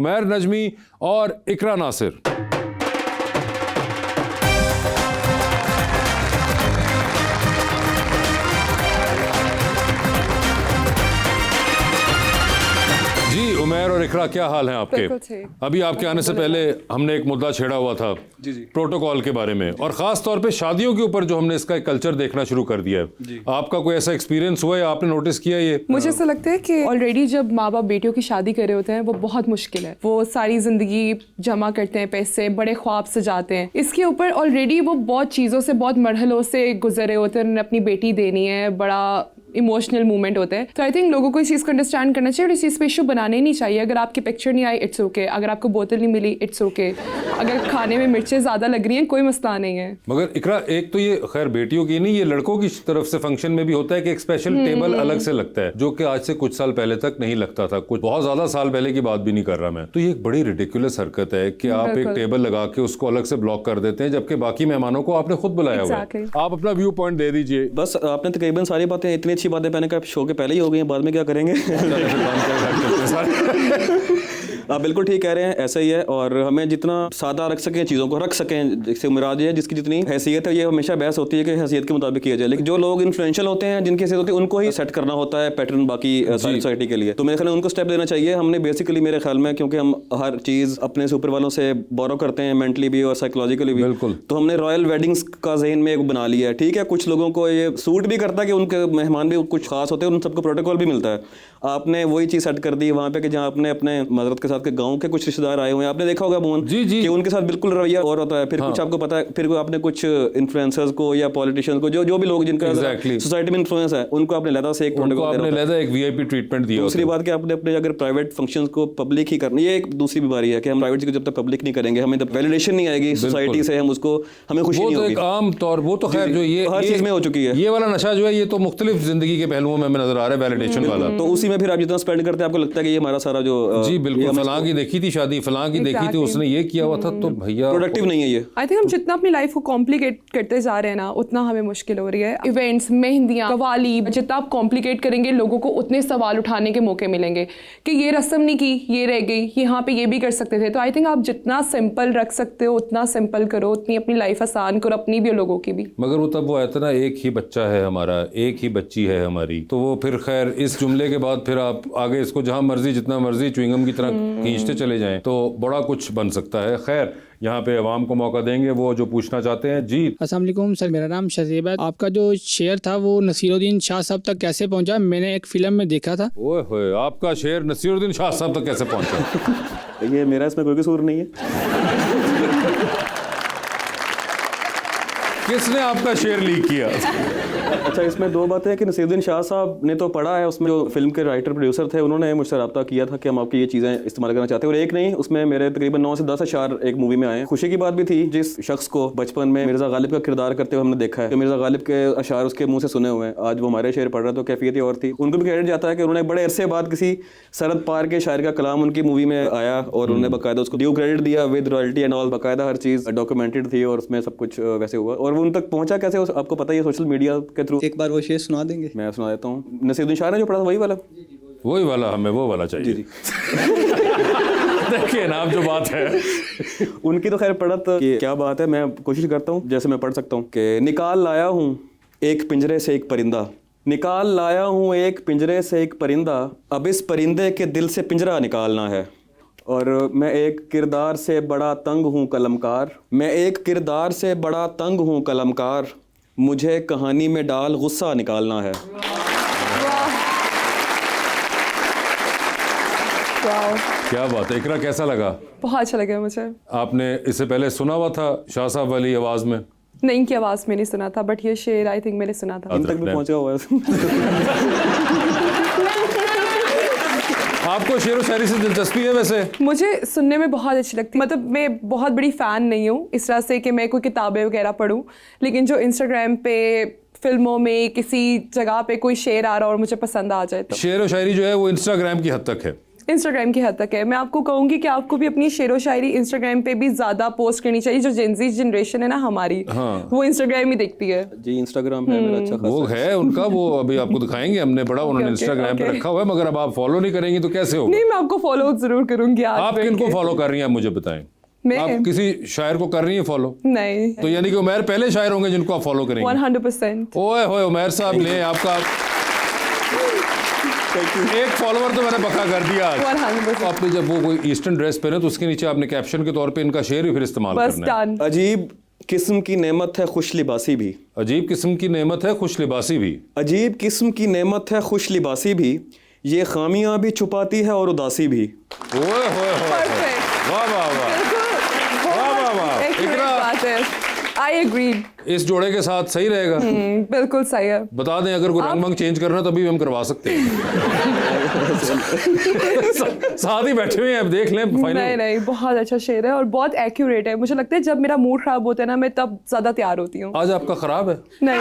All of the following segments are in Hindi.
उमैर नजमी और इकरा नासिर। उमैर और इकरा, क्या हाल है आपके? अभी आपके आने से पहले हमने एक मुद्दा छेड़ा हुआ था जी प्रोटोकॉल के बारे में, और खास तौर पे शादियों के ऊपर जो हमने इसका एक कल्चर देखना शुरू कर दिया है। आपका कोई ऐसा एक्सपीरियंस हुआ है, आपने नोटिस किया ये? मुझे ऐसा लगता है कि ऑलरेडी जब माँ बाप बेटियों की शादी कर रहे होते हैं वो बहुत मुश्किल है। वो सारी जिंदगी जमा करते हैं पैसे, बड़े ख्वाब सजाते हैं, इसके ऊपर ऑलरेडी वो बहुत चीज़ों से, बहुत मरहलों से गुजरे होते हैं। उन्होंने अपनी बेटी देनी है, बड़ा इमोशनल मूवमेंट होता है। तो आई थिंक लोगों को इस चीज़ को अंडरस्टैंड करना चाहिए और इस चीज़ पे इशू बनाने ही नहीं चाहिए। अगर आपकी पिक्चर नहीं आई, इट्स ओके। अगर आपको बोतल नहीं मिली, इट्स ओके। अगर खाने में मिर्चें ज़्यादा लग रही हैं, कोई मसला नहीं है। मगर इकरा, एक तो ये खैर बेटियों की नहीं, ये लड़कों की तरफ से फंक्शन में भी होता है कि एक स्पेशल टेबल अलग से लगता है, जो कि आज से कुछ साल पहले तक नहीं लगता था। कुछ बहुत ज्यादा साल पहले की बात भी नहीं कर रहा मैं। तो ये एक बड़ी रिडिकुलस हरकत है कि आप एक टेबल लगा के उसको अलग से ब्लॉक कर देते हैं, जबकि बाकी मेहमानों को आपने खुद बुलाया हुआ है। आप अपना व्यू पॉइंट दे दीजिए। बस आपने तकरीबन सारी बातें, इतनी अच्छी बातें मैंने कहा शो के पहले ही हो गई हैं, बाद में क्या करेंगे। आप बिल्कुल ठीक कह रहे हैं, ऐसा ही है। और हमें जितना सादा रख सकें, चीज़ों को रख सकें, जैसे मुराद है जिसकी जितनी हैसियत है, ये हमेशा बहस होती है कि हैसियत के मुताबिक किया जाए। लेकिन जो लोग इन्फ्लुएंशियल होते हैं, जिनकी हैसियत होती है, उनको ही सेट करना होता है पैटर्न बाकी सारी सोसाइटी के लिए। तो मेरे ख्याल में उनको स्टेप लेना चाहिए। हमने बेसिकली मेरे ख्याल में, क्योंकि हम हर चीज़ अपने से ऊपर वालों से बोरो करते हैं, मेंटली भी और साइकोलॉजिकली भी, तो हमने रॉयल वेडिंग्स का ज़हन में एक बना लिया है। ठीक है, कुछ लोगों को ये सूट भी करता है कि उनके मेहमान भी कुछ खास होते हैं, उन सबको प्रोटोकॉल भी मिलता है। आपने वही चीज़ सेट कर दी वहाँ पे कि जहाँ आपने अपने मदद के साथ के गाँव के कुछ रिश्तेदार आए हुए हैं, आपने देखा होगा मोहन कि उनके साथ बिल्कुल रवैया और होता है। फिर कुछ आपको पता है, फिर आपने कुछ इन्फ्लुएंसर्स को या पॉलिटिशियंस को, जो भी लोग जिनका सोसाइटी में इन्फ्लुएंस है, उनको आपने लहदा से एक वीआईपी ट्रीटमेंट दिया। दूसरी बात कि आपने अपने अगर प्राइवेट फंक्शंस को पब्लिक ही करना, ये एक दूसरी बीमारी है कि हम प्राइवेट को जब तक पब्लिक नहीं करेंगे, हमें जब वैलिडेशन नहीं आएगी सोसाइटी से, हम उसको, हमें खुशी नहीं होगी। आम तौर वो तो खैर जो ये हर चीज में हो चुकी है, ये वाला नशा जो है, ये तो मुख्तलिफ जिंदगी के पहलुओं में हमें नजर आ रहा है, वैलिडेशन वाला। तो उसी में फिर आप जितना स्पेंड करते हैं, आपको लगता है कि ये हमारा सारा जो जी बिल्कुल, फलां की देखी थी शादी, फलां की देखी थी, उसने ये किया हुआ था, तो भैया प्रोडक्टिव नहीं है ये। आई थिंक हम जितना अपनी लाइफ को कॉम्प्लिकेट करते जा रहे हैं ना, उतना हमें मुश्किल हो रही है। इवेंट्स, मेहंदियाँ, कवाली, जितना आप कॉम्प्लिकेट करेंगे, लोगों को उतने सवाल उठाने के मौके मिलेंगे कि ये रस्म नहीं की, ये रह गई, यहाँ पे ये भी कर सकते थे। तो आई थिंक आप जितना सिंपल रख सकते हो उतना सिंपल करो, उतनी अपनी लाइफ आसान करो, अपनी भी और लोगों की भी। मगर वो तब वो आया था ना, एक ही बच्चा है हमारा, एक ही बच्ची है हमारी, तो वो फिर खैर इस जुमले के बाद फिर आप आगे इसको जहाँ मर्जी, जितना मर्जी च्युइंगम की तरह खींचते चले जाएं, तो बड़ा कुछ बन सकता है। खैर, यहाँ पे अवाम को मौका देंगे वो जो पूछना चाहते हैं। जी अस्सलाम वालेकुम सर, मेरा नाम शजीब है। आपका जो शेयर था वो नसीरुद्दीन शाह साहब तक कैसे पहुँचा? मैंने एक फिल्म में देखा था। ओए होए, आपका शेयर नसीरुद्दीन शाह साहब तक कैसे पहुँचा? ये मेरा इसमें कोई कसूर नहीं है। किसने आपका शेयर लीक किया? अच्छा, इसमें दो बातें हैं कि नसीरुद्दीन शाह साहब ने तो पढ़ा है, उसमें जो फिल्म के राइटर प्रोड्यूसर थे, उन्होंने मुझसे रब्ता किया था कि हम आपकी ये चीज़ें इस्तेमाल करना चाहते हैं। और एक नहीं, उसमें मेरे तकरीबन 9 से 10 अशार एक मूवी में आए। खुशी की बात भी थी, जिस शख्स को बचपन में मिर्ज़ा गालिब का किरदार करते हुए हमने देखा है, कि मिर्ज़ा गालिब के अशार उसके मुँह से सुने हुए हैं, आज वो हमारे शेर पढ़ रहे, तो कैफियत ही और थी। उनको भी क्रेडिट जाता है कि उन्होंने बड़े अरसे बाद किसी सरहद पार के शायर का कलाम उनकी मूवी में आया और उन्होंने बाकायदा उसको ड्यू क्रेडिट दिया विद रॉयल्टी एंड ऑल, बाकायदा हर चीज़ डॉक्यूमेंटेड थी और उसमें सब कुछ वैसे हुआ। और वो उन तक पहुँचा कैसे, आपको पता ही है, सोशल मीडिया के थ्रू। एक बार वो शेर सुना देंगे? मैं सुना देता हूँ। नसीरुद्दीन शाह ने जो पढ़ा था वही वाला, हमें वो वाला चाहिए। जी देखिए ना, आप जो बात है उनकी तो खैर पढ़त कि क्या बात है, मैं कोशिश करता हूँ जैसे मैं पढ़ सकता हूँ कि निकाल लाया हूँ एक पिंजरे से एक परिंदा, निकाल लाया हूँ एक पिंजरे से एक परिंदा, अब इस परिंदे के दिल से पिंजरा निकालना है। और मैं एक किरदार से बड़ा तंग हूँ कलमकार, मैं एक किरदार से बड़ा तंग हूँ कलमकार, मुझे कहानी में डाल गुस्सा निकालना है। क्या बात है। इकरा, कैसा लगा? बहुत अच्छा लगा मुझे। आपने इससे पहले सुना हुआ था शाह साहब वाली आवाज में? नहीं, की आवाज में नहीं सुना था, बट ये शेर आई थिंक मैंने सुना था। इन तक भी पहुंचा हुआ है। आपको शेर व शायरी से दिलचस्पी है? वैसे मुझे सुनने में बहुत अच्छी लगती है, मतलब मैं बहुत बड़ी फ़ैन नहीं हूँ इस तरह से कि मैं कोई किताबें वगैरह पढूं, लेकिन जो इंस्टाग्राम पे, फिल्मों में, किसी जगह पे कोई शेर आ रहा और मुझे पसंद आ जाए तो। शेर व शायरी जो है वो इंस्टाग्राम की हद तक है। इंस्टाग्राम की हद तक है। मैं आपको कहूंगी कि आपको भी अपनी शेरो शायरी इंस्टाग्राम पे भी ज्यादा पोस्ट करनी चाहिए। जो जेनजी जनरेशन है ना हमारी, वो इंस्टाग्राम ही देखती है। जी इंस्टाग्राम है मेरा अच्छा वो खासा। है उनका, वो अभी आपको दिखाएंगे, हमने बड़ा उन्होंने इंस्टाग्राम पे रखा हुआ है, मगर अब आप फॉलो नहीं करेंगी तो कैसे होगा? नहीं, मैं आपको फॉलो जरूर करूंगी। आज आप बैठ किनको के। फॉलो कर रही हैं आप मुझे बताएं। मैं? आप किसी शायर को कर रही हैं फॉलो? नहीं, तो यानी कि उमैर पहले शायर होंगे जिनको आप फॉलो करेंगे। 100%। ओए होए उमैर साहब ले आपका एक फॉलोवर तो मैंने पक्का कर दिया आज। 100%। आपने जब वो कोई ईस्टर्न ड्रेस पहने तो उसके नीचे आपने कैप्शन के तौर पे इनका शेर भी फिर इस्तेमाल बस करना है। डन। अजीब किस्म की नेमत है खुश लिबासी भी। अजीब किस्म की नेमत है खुश लिबासी भी। अजीब किस्म की नेमत है खुश लिबासी भी, ये खामियां भी छुपाती है और उदासी भी। ओए होए होए Perfect। वाह वाह वाह। वाह वाह वाह। Accurate इकरा, बात है। I agree। इस जोड़े के साथ सही रहेगा। बिल्कुल सही है। बता दें अगर कोई रंग मंग चेंज करना तो भी हम करवा सकते हैं। साथ ही बैठे हुए हैं, अब देख लें नहीं फाइनल। नहीं, बहुत अच्छा शेर है और बहुत एक्यूरेट है। मुझे लगता है जब मेरा मूड खराब होता है ना, मैं तब ज्यादा तैयार होती हूँ। आज आपका खराब है? नहीं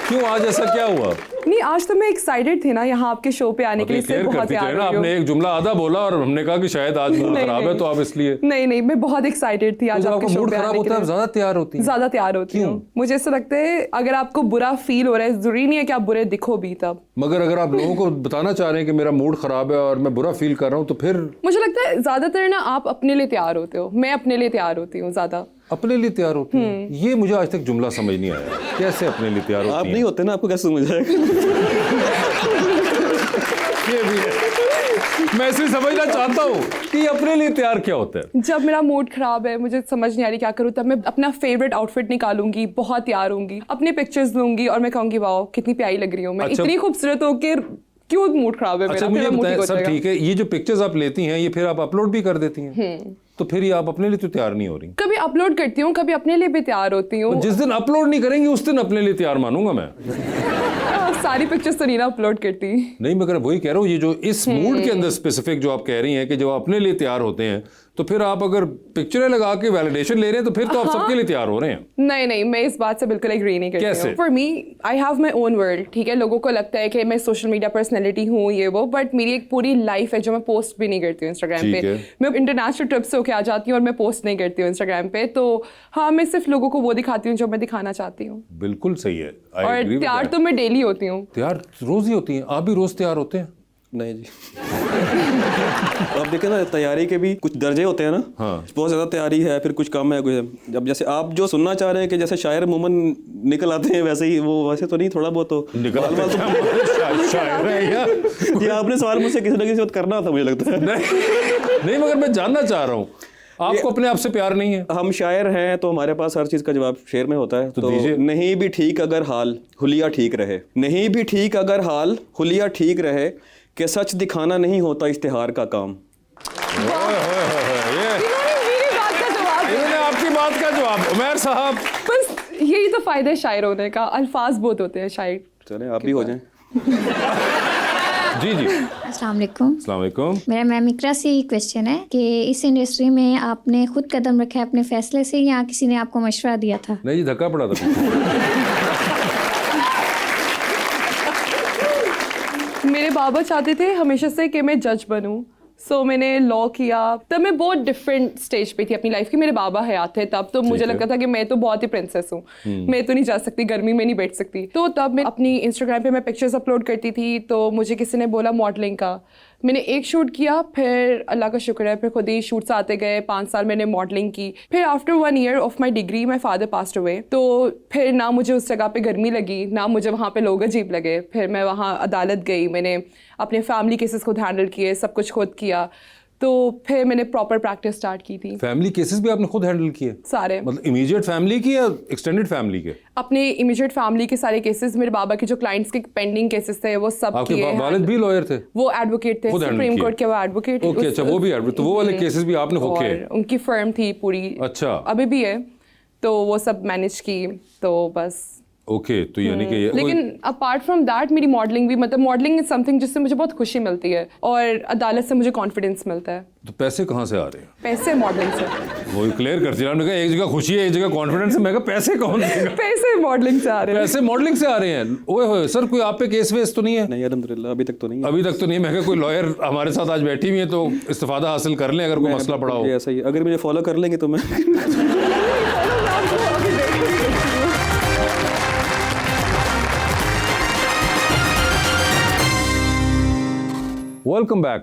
क्यों, आज ऐसा क्या हुआ? नहीं, आज तो मैं एक्साइटेड थी ना यहाँ आपके शो पे आने के लिए। क्लियर बहुत करती तैयार चले ना, हुई हूँ। आपने एक जुमला आधा बोला और हमने कहा कि शायद आज मूड नहीं, खराब है नहीं। तो आप इसलिए। नहीं, मैं बहुत एक्साइटेड थी तो आज जब आपके आपका शो मूड पे खराब आने के होता है आप लिए। ज्यादा तैयार होती हैं। ज्यादा तैयार होती हूँ। मुझे ऐसा लगता है अगर आपको बुरा फील हो रहा है, जरूरी नहीं है कि आप बुरे दिखो भी तब। मगर अगर आप लोगों को बताना चाह रहे हैं कि मेरा मूड खराब है और मैं बुरा फील कर रहा हूँ तो फिर मुझे लगता है ज्यादातर ना आप अपने लिए तैयार होते हो। मैं अपने लिए तैयार होती हूँ ज्यादा। अपने लिए तैयार होती हैं। ये मुझे आज तक जुमला समझ नहीं आया, कैसे अपने लिए तैयार आप होती नहीं हैं? होते ना, आपको कैसे समझ आएगा? ये भी है। मैं इसलिए समझना चाहता हूँ कि अपने लिए तैयार क्या होता है। जब मेरा मूड खराब है, मुझे समझ नहीं आ रही क्या करूँ, तब मैं अपना फेवरेट आउटफिट निकालूंगी, बहुत तैयार होंगी, अपने पिक्चर्स लूंगी और मैं कहूंगी वाओ कितनी प्यारी लग रही हूँ मैं। अच्छा। इतनी खूबसूरत हो कि क्यों मूड खराब है अच्छा मेरा, मुझे मेरा mood बताएं, ठीक हो सब जाएगा। ठीक है, ये जो पिक्चर्स आप लेती हैं ये फिर आप अपलोड भी कर देती हैं, तो फिर ये आप अपने लिए तो तैयार नहीं हो रही। कभी अपलोड करती हूँ, कभी अपने लिए भी तैयार होती हूँ। जिस दिन अपलोड नहीं करेंगे उस दिन अपने लिए तैयार मानूंगा मैं। सारी पिक्चर्स तो नहीं ना अपलोड करती। नहीं मगर वही कह रहा हूँ, ये जो इस मूड के अंदर स्पेसिफिक जो आप कह रही हैं कि जब अपने लिए तैयार होते हैं तो फिर आप अगर पिक्चरें लगा के वैलिडेशन ले रहे हैं तो फिर तो आप सबके लिए तैयार हो रहे हैं। नहीं, मैं इस बात से बिल्कुल एग्री नहीं करती कैसे? हूँ। For me I have my own world. ठीक है, लोगों को लगता है कि मैं सोशल मीडिया पर्सनैलिटी हूँ ये वो, बट मेरी एक पूरी लाइफ है जो मैं पोस्ट भी नहीं करती हूँ इंस्टाग्राम ठीक पे। है। मैं इंटरनेशनल ट्रिप से होके आ जाती हूँ और मैं पोस्ट नहीं करती हूँ इंस्टाग्राम पे। तो हाँ, मैं सिर्फ लोगों को वो दिखाती हूँ जो मैं दिखाना चाहती हूँ। बिल्कुल सही है। I और agree with तैयार that. तो मैं डेली होती हूँ। तैयार रोज ही होती हैं, आप भी रोज तैयार होते हैं? नहीं जी। आप देखें ना, तैयारी के भी कुछ दर्जे होते हैं ना। हाँ। बहुत ज्यादा तैयारी है, फिर कुछ कम है, कुछ है। जब जैसे आप जो सुनना चाह रहे हैं कि जैसे शायर मुमन निकल आते हैं वैसे ही, वो वैसे तो नहीं, थोड़ा बहुत तो निकल बाल बाल शायर है यार। तो ये आपने सवाल मुझसे किसी ना किसी वक्त करना था, मुझे लगता है। नहीं मगर मैं जानना चाह रहा हूँ, आपको अपने आप से प्यार नहीं है? हम शायर हैं तो हमारे पास हर चीज का जवाब शेर में होता है। तो दीजिए। नहीं भी ठीक अगर हाल हुलिया ठीक रहे, नहीं भी ठीक अगर हाल हुलिया ठीक रहे, कि सच दिखाना नहीं होता इश्तिहार का काम। ओए होए होए, ये इन्होंने मेरी बात का जवाब दिया। इन्होंने आपकी बात का जवाब। उमैर साहब बस यही तो फायदा है शायर होने का, अल्फाज बहुत होते हैं शायर। चलें आप भी हो जाएं। जी जी अस्सलाम वालेकुम। अस्सलाम वालेकुम। मेरा मैम इकरा से ही क्वेश्चन है कि इस इंडस्ट्री में आपने खुद कदम रखा है अपने फैसले से या किसी ने आपको मशवरा दिया था? नहीं जी, धक्का पड़ा था। मेरे बाबा चाहते थे हमेशा से कि मैं जज बनूं, सो मैंने लॉ किया। तब मैं बहुत डिफरेंट स्टेज पे थी अपनी लाइफ की। मेरे बाबा हयात थे तब, तो मुझे है। लगता था कि मैं तो बहुत ही प्रिंसेस हूँ, मैं तो नहीं जा सकती, गर्मी में नहीं बैठ सकती। तो तब मैं अपनी इंस्टाग्राम पे मैं पिक्चर्स अपलोड करती थी, तो मुझे किसी ने बोला मॉडलिंग का। मैंने एक शूट किया, फिर अल्लाह का शुक्र है फिर खुद ही शूट्स आते गए। 5 साल मैंने मॉडलिंग की। फिर after 1 year of my degree my father passed away. तो फिर ना मुझे उस जगह पे गर्मी लगी, ना मुझे वहाँ पे लोग अजीब लगे। फिर मैं वहाँ अदालत गई, मैंने अपने फैमिली केसेस खुद हैंडल किए, सब कुछ खुद किया। तो फिर मैंने प्रॉपर प्रैक्टिस स्टार्ट की थी। फैमिली केसेस भी आपने खुद हैंडल किए? सारे, मतलब इमीडिएट फैमिली की या एक्सटेंडेड फैमिली के? अपने इमीडिएट फैमिली के सारे केसेस, मेरे बाबा के जो क्लाइंट्स के पेंडिंग केसेस थे वो सब आपके किए। वालिद भी लॉयर थे? वो एडवोकेट थे, खुद handle सुप्रीम किए? कोर्ट के वो एडवोकेट। ओके, अच्छा वो भी एडवोकेट, तो वो वाले केसेस भी आपने खुद किए? और उनकी फर्म थी पूरी। अच्छा। अभी भी है, तो वो सब मैनेज की। तो बस ओके, तो यानी कि लेकिन अपार्ट फ्रॉम दैट मेरी मॉडलिंग भी, मतलब मॉडलिंग इज समथिंग जिससे मुझे बहुत खुशी मिलती है और अदालत से मुझे कॉन्फिडेंस मिलता है। तो पैसे कहाँ से आ रहे हैं? पैसे मॉडलिंग से। वो क्लियर करती है, हमने कहा एक जगह खुशी है, एक जगह कॉन्फिडेंस है, मैं कहा पैसे कौन देगा? पैसे मॉडलिंग से आ रहे हैं। पैसे मॉडलिंग से आ रहे हैं। ओए होए सर, कोई आप पे केस वेस तो नहीं है? नहीं अल्हम्दुलिल्लाह अभी तक तो नहीं है। अभी तक तो नहीं। मैं कहा कोई लॉयर हमारे साथ आज बैठी हुई है तो इस्तीफादा हासिल कर लें अगर कोई मसला पड़ा हो। ये ऐसा ही है। अगर मुझे फॉलो कर लेंगे तो मैं वेलकम बैक।